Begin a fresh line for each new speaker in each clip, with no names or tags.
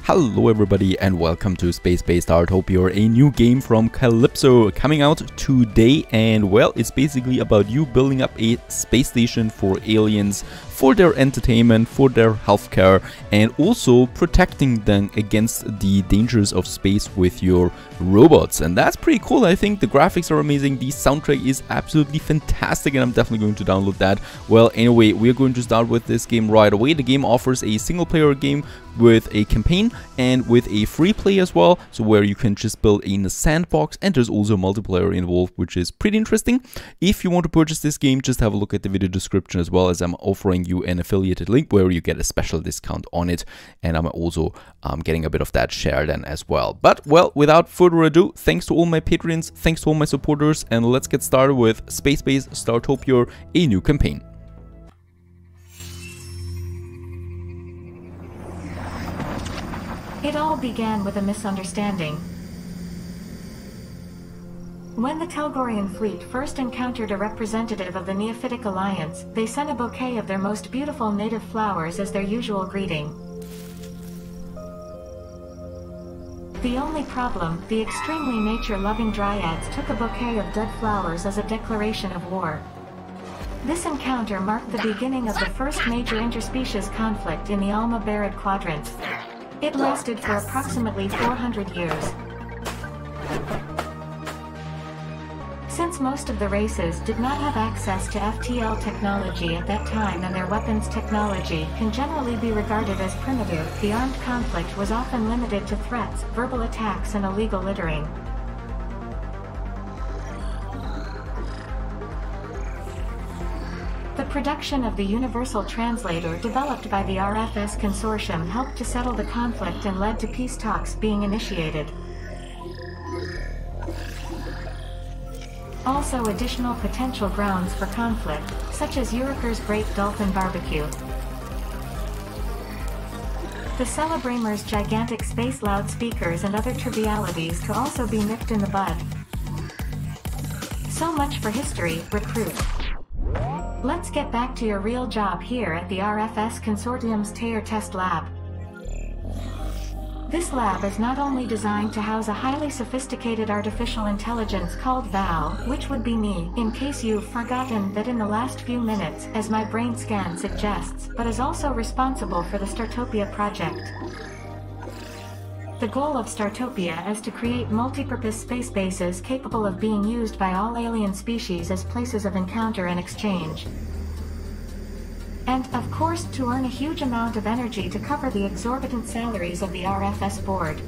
Hello everybody and welcome to Spacebase Startopia, a new game from Calypso coming out today. And well, it's basically about you building up a space station for aliens, for their entertainment, for their healthcare, and also protecting them against the dangers of space with your robots. And that's pretty cool. I think the graphics are amazing, the soundtrack is absolutely fantastic, and I'm definitely going to download that. Well, anyway, we're going to start with this game right away. The game offers a single player game with a campaign and with a free play as well, so where you can just build in a sandbox, and there's also multiplayer involved, which is pretty interesting. If you want to purchase this game, just have a look at the video description, as well as I'm offering you an affiliated link where you get a special discount on it, and I'm also getting a bit of that share then as well. But well, without further ado, thanks to all my patrons, thanks to all my supporters, and let's get started with Spacebase Startopia, a new campaign.
It all began with a misunderstanding. When the Telgorian fleet first encountered a representative of the Neophytic Alliance, they sent a bouquet of their most beautiful native flowers as their usual greeting. The only problem, the extremely nature-loving dryads took a bouquet of dead flowers as a declaration of war. This encounter marked the beginning of the first major interspecies conflict in the Alma-Barid Quadrant. It lasted for approximately 400 years. Since most of the races did not have access to FTL technology at that time, and their weapons technology can generally be regarded as primitive, the armed conflict was often limited to threats, verbal attacks, and illegal littering. The production of the Universal Translator developed by the RFS Consortium helped to settle the conflict and led to peace talks being initiated. Also, additional potential grounds for conflict, such as Uriker's Great Dolphin Barbecue. The Celebramers' gigantic space loudspeakers and other trivialities could also be nipped in the bud. So much for history, recruit. Let's get back to your real job here at the RFS Consortium's Tear Test Lab. This lab is not only designed to house a highly sophisticated artificial intelligence called Val, which would be me, in case you've forgotten that in the last few minutes, as my brain scan suggests, but is also responsible for the Startopia project. The goal of Startopia is to create multi-purpose space bases capable of being used by all alien species as places of encounter and exchange. And, of course, to earn a huge amount of energy to cover the exorbitant salaries of the RFS board.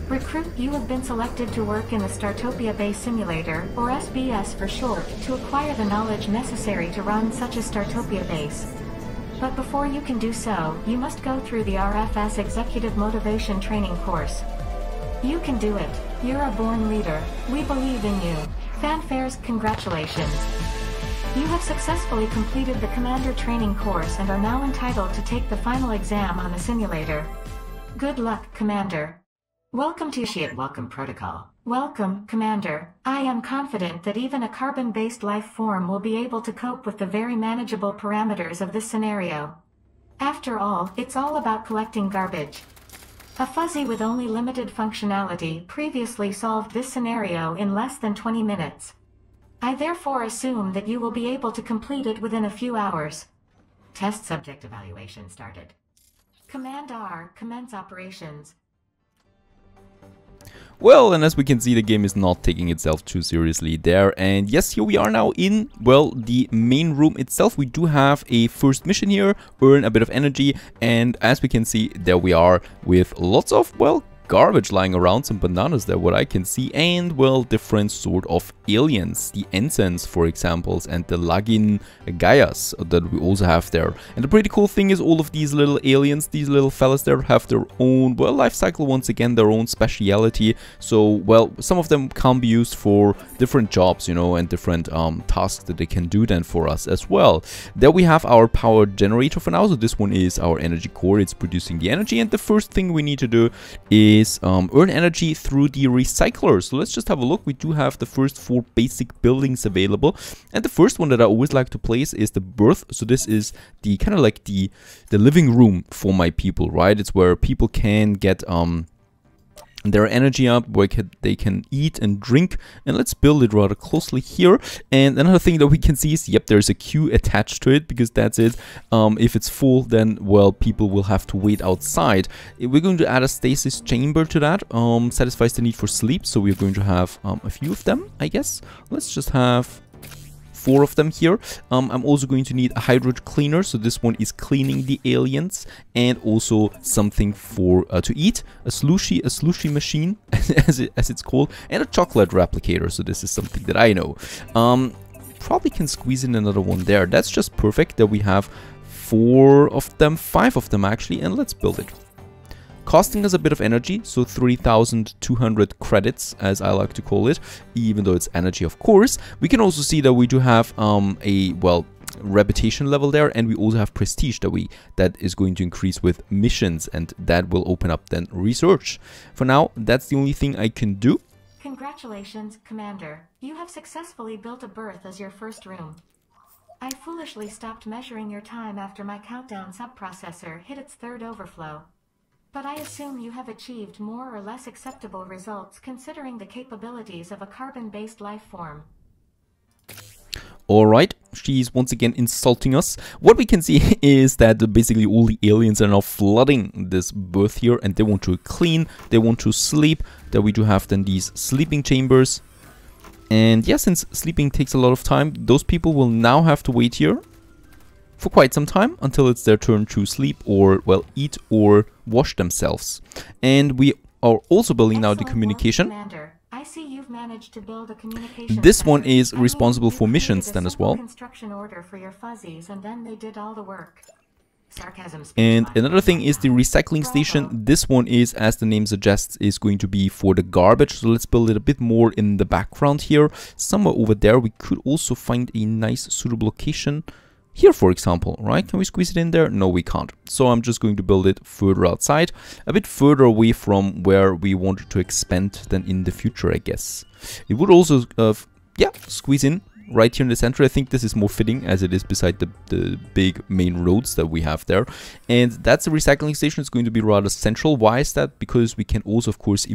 Recruit, you have been selected to work in the Startopia Base Simulator, or SBS for short, to acquire the knowledge necessary to run such a Startopia base. But before you can do so, you must go through the RFS Executive Motivation Training course. You can do it. You're a born leader. We believe in you. Fanfares, congratulations. You have successfully completed the Commander Training course and are now entitled to take the final exam on the simulator. Good luck, Commander. Welcome to Welcome Protocol. Welcome, Commander. I am confident that even a carbon-based life form will be able to cope with the very manageable parameters of this scenario. After all, it's all about collecting garbage. A fuzzy with only limited functionality previously solved this scenario in less than 20 minutes. I therefore assume that you will be able to complete it within a few hours. Test subject evaluation started. Command R, commence operations.
Well, and as we can see, the game is not taking itself too seriously there. And yes, here we are now in, well, the main room itself. We do have a first mission here, earn a bit of energy. And as we can see, there we are with lots of, well, garbage lying around, some bananas there, what I can see, and well, different sort of aliens, the ensigns for examples, and the Lagin Gaias that we also have there. And the pretty cool thing is all of these little aliens, these little fellas there, have their own, well, life cycle, once again, their own speciality. So, well, some of them can be used for different jobs, you know, and different tasks that they can do then for us as well. There we have our power generator for now. So this one is our energy core, it's producing the energy, and the first thing we need to do is earn energy through the recycler. So let's just have a look. We do have the first 4 more basic buildings available. And the first one that I always like to place is the berth. So this is the kind of like the living room for my people, right? It's where people can get their energy up, where they can eat and drink. And let's build it rather closely here. And another thing that we can see is, yep, there's a queue attached to it, because that's it. If it's full, then, well, people will have to wait outside. We're going to add a stasis chamber to that. Satisfies the need for sleep, so we're going to have a few of them, I guess. Let's just have 4 of them here. I'm also going to need a hydrate cleaner, so this one is cleaning the aliens, and also something for to eat, a slushy machine as it's called, and a chocolate replicator. So this is something that I know. Probably can squeeze in another one there. That's just perfect that we have 4 of them, 5 of them actually, and let's build it. Costing us a bit of energy, so 3,200 credits, as I like to call it, even though it's energy, of course. We can also see that we do have a, well, reputation level there, and we also have prestige that is going to increase with missions, and that will open up then research. For now, that's the only thing I can do.
Congratulations, Commander. You have successfully built a berth as your first room. I foolishly stopped measuring your time after my countdown subprocessor hit its 3rd overflow. But I assume you have achieved more or less acceptable results considering the capabilities of a carbon-based life form.
Alright, she's once again insulting us. What we can see is that basically all the aliens are now flooding this berth here, and they want to clean, they want to sleep. That we do have then these sleeping chambers. And yeah, since sleeping takes a lot of time, those people will now have to wait here for quite some time until it's their turn to sleep or, well, eat or wash themselves. And we are also building now the communication.
Commander. I see you've managed to build a communication
This
center.
one is responsible for missions then as well.
Construction order for your fuzzies, and then they did all the work. Sarcasm.
And another thing is the recycling station. This one is, as the name suggests, is going to be for the garbage. So let's build it a bit more in the background here. Somewhere over there we could also find a nice suitable location. Here, for example, right? Can we squeeze it in there? No, we can't. So I'm just going to build it further outside, a bit further away from where we wanted to expand than in the future, I guess. It would also, yeah, squeeze in right here in the center. I think this is more fitting as it is beside the big main roads that we have there. And that's a recycling station. It's going to be rather central. Why is that? Because we can also, of course,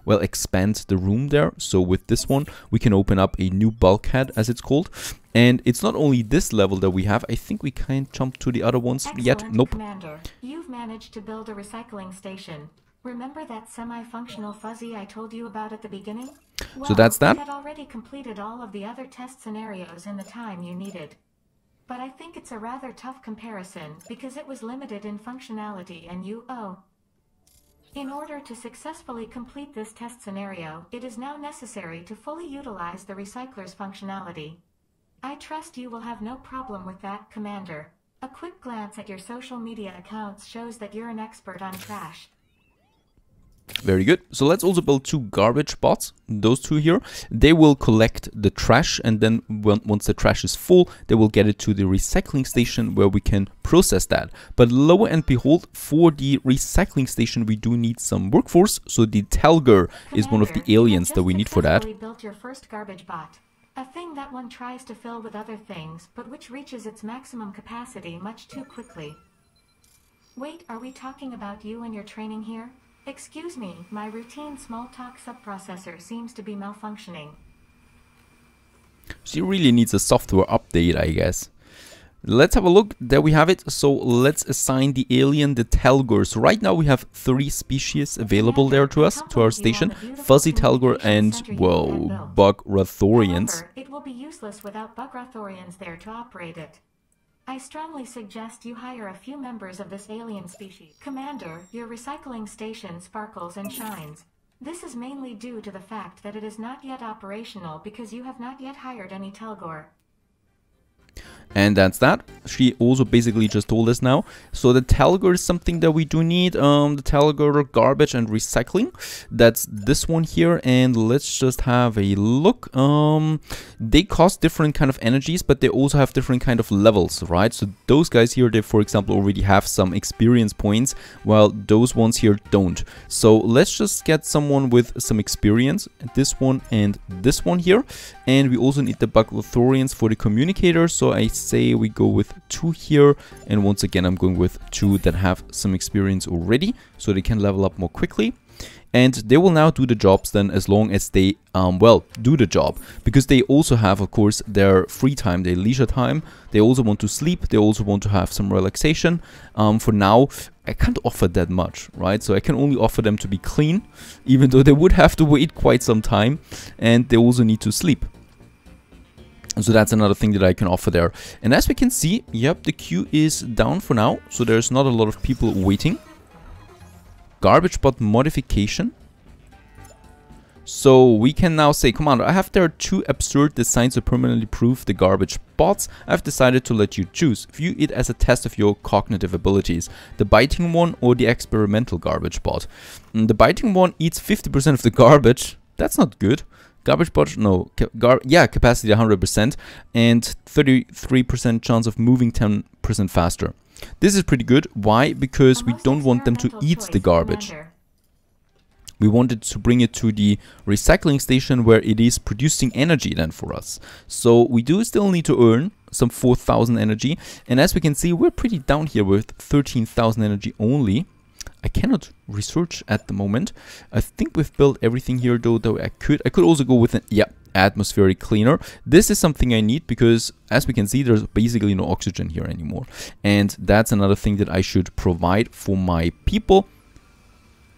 well, expand the room there. So with this one, we can open up a new bulkhead, as it's called. And it's not only this level that we have. I think we can't jump to the other ones yet. Nope.
Commander, you've managed to build a recycling station. Remember that semi-functional fuzzy I told you about at the beginning? Well,
so that's that.
You had already completed all of the other test scenarios in the time you needed. But I think it's a rather tough comparison because it was limited in functionality and in order to successfully complete this test scenario, it is now necessary to fully utilize the recycler's functionality. I trust you will have no problem with that, Commander. A quick glance at your social media accounts shows that you're an expert on trash.
Very good. So let's also build 2 garbage bots. Those 2 here. They will collect the trash, and then once the trash is full, they will get it to the recycling station where we can process that. But lo and behold, for the recycling station, we do need some workforce. So the Telger is one of the aliens that we need for that.
You built your first garbage bot. A thing that one tries to fill with other things, but which reaches its maximum capacity much too quickly. Wait, are we talking about you and your training here? Excuse me, my routine small talk subprocessor seems to be malfunctioning.
She really needs a software update, I guess. Let's have a look. There we have it. So let's assign the alien the Telger. So right now we have 3 species available there to us, to our station. Fuzzy Telger and, well, Bugrathorians.
However, it will be useless without Bugrathorians there to operate it. I strongly suggest you hire a few members of this alien species. Commander, your recycling station sparkles and shines. This is mainly due to the fact that it is not yet operational because you have not yet hired any Telgor.
And that's that. She also basically just told us now. So the Talgar is something that we do need. The Talgar, garbage and recycling. That's this one here. And let's just have a look. They cost different kind of energies, but they also have different kind of levels, right? So those guys here, they for example already have some experience points, while those ones here don't. So let's just get someone with some experience. This one and this one here. And we also need the Baglothorians for the communicator. So I say we go with 2 here, and once again I'm going with 2 that have some experience already, so they can level up more quickly. And they will now do the jobs then, as long as they well, do the job, because they also have, of course, their free time, their leisure time. They also want to sleep, they also want to have some relaxation. For now I can't offer that much, right? So I can only offer them to be clean, even though they would have to wait quite some time, and they also need to sleep. So that's another thing that I can offer there. And as we can see, yep, the queue is down for now. So there's not a lot of people waiting. Garbage bot modification. So we can now say, Commander, I have there 2 absurd designs to permanently prove the garbage bots. I've decided to let you choose. View it as a test of your cognitive abilities. The biting one or the experimental garbage bot. The biting one eats 50% of the garbage. That's not good. Garbage bot, no, yeah, capacity 100% and 33% chance of moving 10% faster. This is pretty good. Why? Because we don't want them to eat the garbage. We wanted to bring it to the recycling station where it is producing energy then for us. So we do still need to earn some 4,000 energy. And as we can see, we're pretty down here with 13,000 energy only. I cannot research at the moment. I think we've built everything here though I could also go with an atmospheric cleaner. This is something I need because, as we can see, there's basically no oxygen here anymore. And that's another thing that I should provide for my people.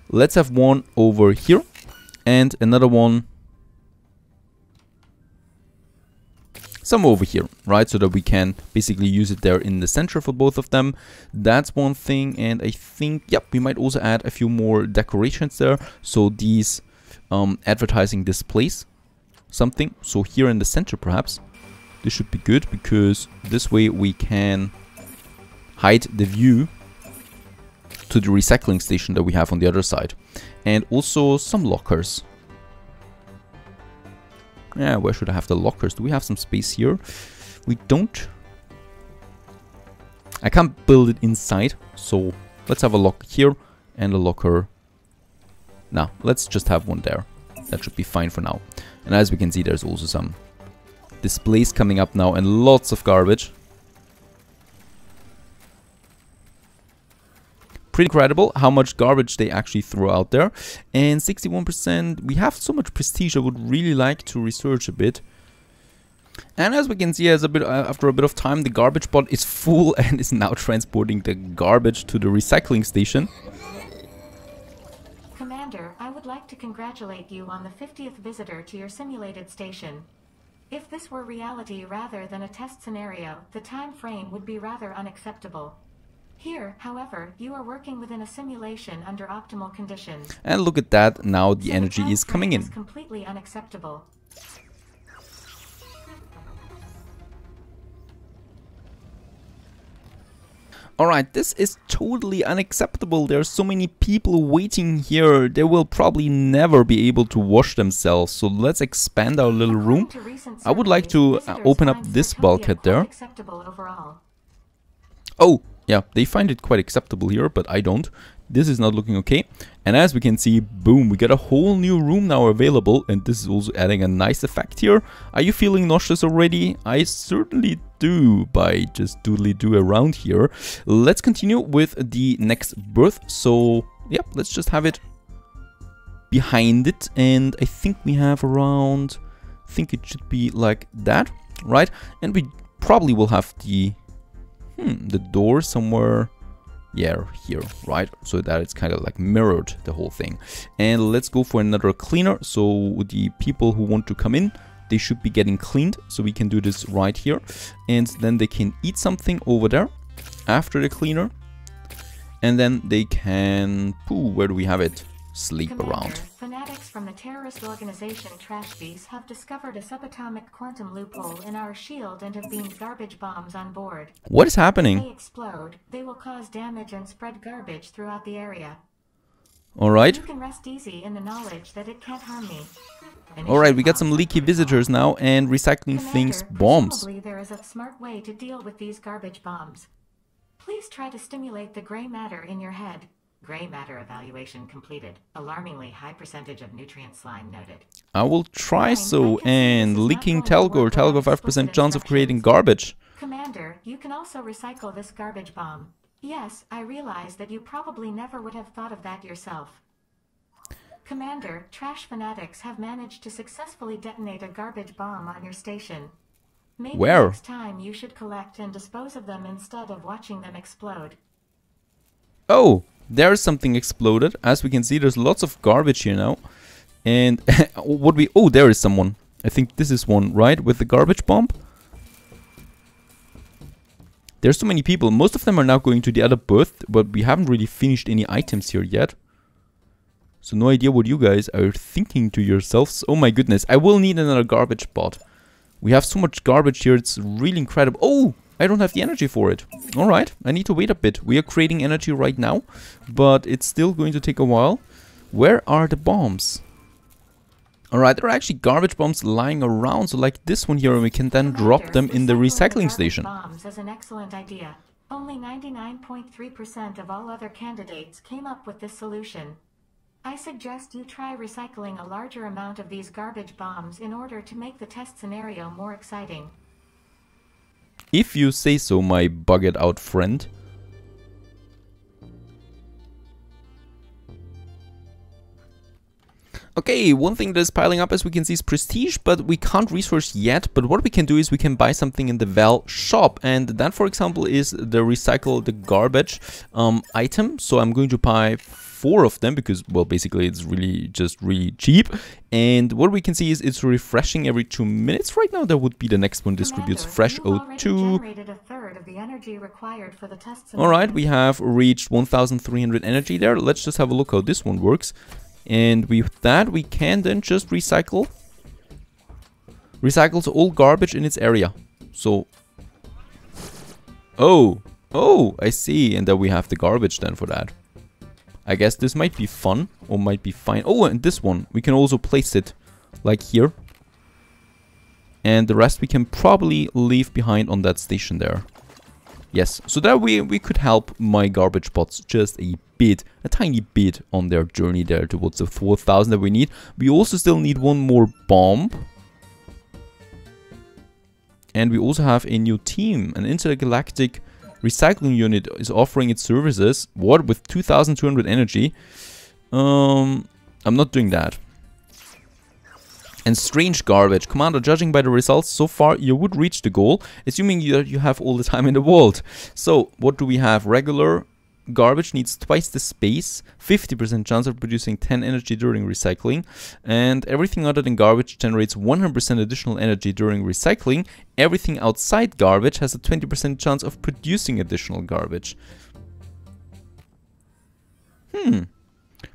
Let's have one over here and another one somewhere over here, right? So that we can basically use it there in the center for both of them. That's one thing. And I think, yep, we might also add a few more decorations there. So these advertising displays, something. So here in the center, perhaps, this should be good because this way we can hide the view to the recycling station that we have on the other side. And also some lockers. Yeah, where should I have the lockers? Do we have some space here? We don't. I can't build it inside, so let's have a lock here and a locker. Now, let's just have one there. That should be fine for now. And as we can see, there's also some displays coming up now and lots of garbage. Pretty incredible how much garbage they actually throw out there. And 61%, we have so much prestige. I would really like to research a bit. And as we can see, after a bit of time, the garbage bot is full and is now transporting the garbage to the recycling station.
Commander, I would like to congratulate you on the 50th visitor to your simulated station. If this were reality rather than a test scenario, the time frame would be rather unacceptable. Here, however, you are working within a simulation under optimal conditions.
And look at that, now the energy is coming in.
Is completely unacceptable.
Alright, this is totally unacceptable. There are so many people waiting here. They will probably never be able to wash themselves. So let's expand our little room. I would like to open up this bulkhead there. Oh, yeah, they find it quite acceptable here, but I don't. This is not looking okay. And as we can see, boom, we got a whole new room now available. And this is also adding a nice effect here. Are you feeling nauseous already? I certainly do, by just doodly-doo around here. Let's continue with the next berth. So, yeah, let's just have it behind it. And I think we have around, I think it should be like that, right? And we probably will have the door somewhere, yeah, here, right? So that it's kind of like mirrored, the whole thing. And let's go for another cleaner. So the people who want to come in, they should be getting cleaned. So we can do this right here. And then they can eat something over there after the cleaner. And then they can, where do we have it? Sleep around.
fanatics from the terrorist organization Trashbeast have discovered a subatomic quantum loophole in our shield and have beamed garbage bombs on board.
What is
If
happening?
they explode, they will cause damage and spread garbage throughout the area.
Alright.
You can rest easy in the knowledge that it can't harm me.
Alright, we got some leaky visitors now and recycling things bombs.
Presumably there is a smart way to deal with these garbage bombs. Please try to stimulate the gray matter in your head. Gray matter evaluation completed. Alarmingly high percentage of nutrient slime noted.
I will try so. And leaking talgo, 5% chance of creating garbage.
Commander, you can also recycle this garbage bomb. Yes, I realize that you probably never would have thought of that yourself. Commander, trash fanatics have managed to successfully detonate a garbage bomb on your station. Maybe
Where?
next time you should collect and dispose of them instead of watching them explode.
Oh, there's something exploded. As we can see, there's lots of garbage here now. And oh, there is someone. I think this is one, right? With the garbage bomb. There's so many people. Most of them are now going to the other booth, but we haven't really finished any items here yet. So no idea what you guys are thinking to yourselves. Oh my goodness, I will need another garbage bot. We have so much garbage here, it's really incredible. Oh, I don't have the energy for it. Alright, I need to wait a bit. We are creating energy right now, but it's still going to take a while. Where are the bombs? Alright, there are actually garbage bombs lying around, so like this one here, and we can then drop them in the recycling station.
Bombs is an excellent idea. Only 99.3% of all other candidates came up with this solution. I suggest you try recycling a larger amount of these garbage bombs in order to make the test scenario more exciting.
If you say so, my bugged out friend. Okay, one thing that is piling up as we can see is prestige, but we can't resource yet. But what we can do is we can buy something in the Val shop, and that, for example, is the recycle the garbage item. So I'm going to buy 4 of them because, well, basically it's really cheap. And what we can see is it's refreshing every 2 minutes right now. That would be the next one. Distributes fresh O2. Alright, we have reached 1300 energy there. Let's just have a look how this one works. And with that, we can then just recycles all garbage in its area. So, oh, I see. And then we have the garbage then for that. I guess this might be fun or might be fine. Oh, and this one, we can also place it like here. And the rest we can probably leave behind on that station there. Yes, so that we could help my garbage bots just a tiny bit on their journey there towards the 4000 that we need. We also still need one more bomb. And we also have a new team. An intergalactic recycling unit is offering its services. What? With 2200 energy? I'm not doing that. And strange garbage. Commander, judging by the results so far, you would reach the goal, assuming you have all the time in the world. So, what do we have? Regular garbage needs twice the space, 50% chance of producing 10 energy during recycling, and everything other than garbage generates 100% additional energy during recycling. Everything outside garbage has a 20% chance of producing additional garbage.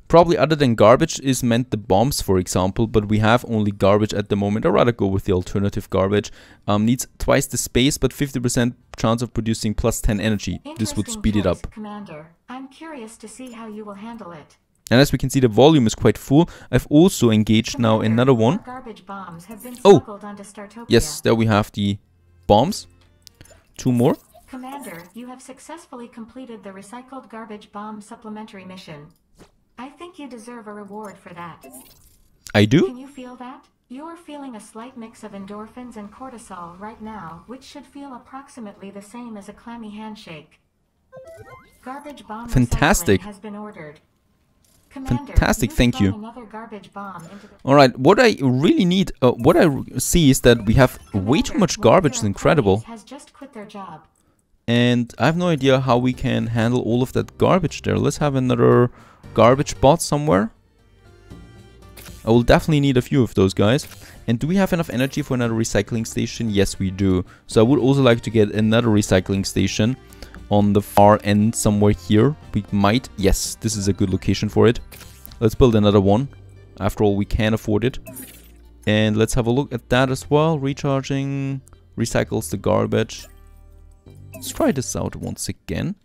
Probably other than garbage is meant the bombs, for example, but we have only garbage at the moment. I'd rather go with the alternative garbage. Needs twice the space, but 50% chance of producing plus 10 energy. This would speed it up.
Commander, I'm curious to see how you will handle it.
And as we can see, the volume is quite full. I've also engaged now another one.
Garbage bombs have been
smuggled
onto Startopia.
Yes, there we have the bombs. 2 more.
Commander, you have successfully completed the recycled garbage bomb supplementary mission. I think you deserve a reward for that.
I do?
Can you feel that? You're feeling a slight mix of endorphins and cortisol right now, which should feel approximately the same as a clammy handshake. Garbage bomb
fantastic
has been ordered. Commander,
fantastic, thank you.
Another garbage bomb into the
Alright, what I really need, what I see is that we have way too much garbage. It's incredible.
Has just quit their job.
And I have no idea how we can handle all of that garbage there. Let's have another garbage bot somewhere. I will definitely need a few of those guys. And do we have enough energy for another recycling station? Yes, we do. So I would also like to get another recycling station on the far end somewhere here. We might. Yes, this is a good location for it. Let's build another one. After all, we can afford it. And let's have a look at that as well. Recharging recycles the garbage. Let's try this out once again.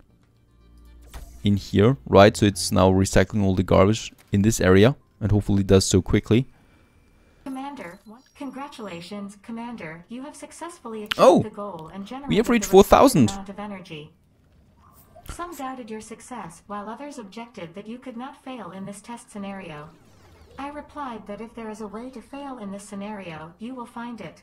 In here, right? So it's now recycling all the garbage in this area. And hopefully does so quickly.
Commander, congratulations, Commander. You have successfully achieved the goal and generated
we have reached
the
4,000.
amount of energy. Some doubted your success, while others objected that you could not fail in this test scenario. I replied that if there is a way to fail in this scenario, you will find it.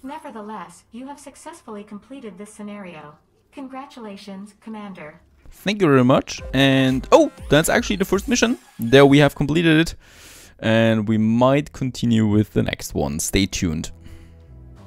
Nevertheless, you have successfully completed this scenario. Congratulations, Commander.
Thank you very much. And oh, that's actually the first mission. There we have completed it. And we might continue with the next one. Stay tuned.